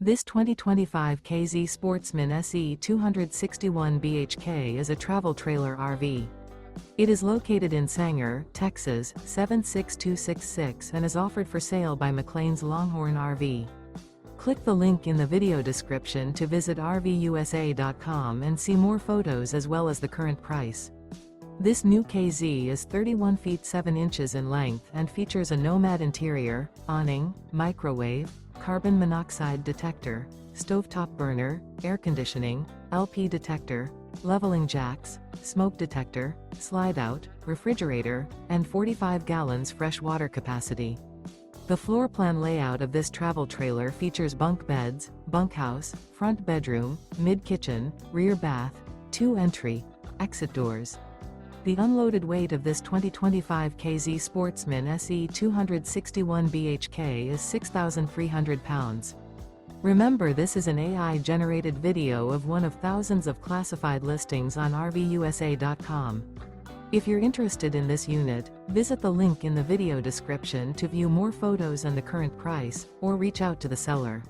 This 2025 K-Z Sportsmen SE 261 BHK is a travel trailer RV. It is located in Sanger, Texas, 76266 and is offered for sale by McClain's Longhorn RV. Click the link in the video description to visit RVUSA.com and see more photos as well as the current price. This new K-Z is 31 feet 7 inches in length and features a Nomad interior, awning, microwave, carbon monoxide detector, stovetop burner, air conditioning, LP detector, leveling jacks, smoke detector, slide-out, refrigerator, and 45 gallons fresh water capacity. The floor plan layout of this travel trailer features bunk beds, bunkhouse, front bedroom, mid-kitchen, rear bath, 2 entry, exit doors. The unloaded weight of this 2025 K-Z Sportsmen SE 261 BHK is 6,300 pounds. Remember, this is an AI-generated video of one of thousands of classified listings on RVUSA.com. If you're interested in this unit, visit the link in the video description to view more photos and the current price, or reach out to the seller.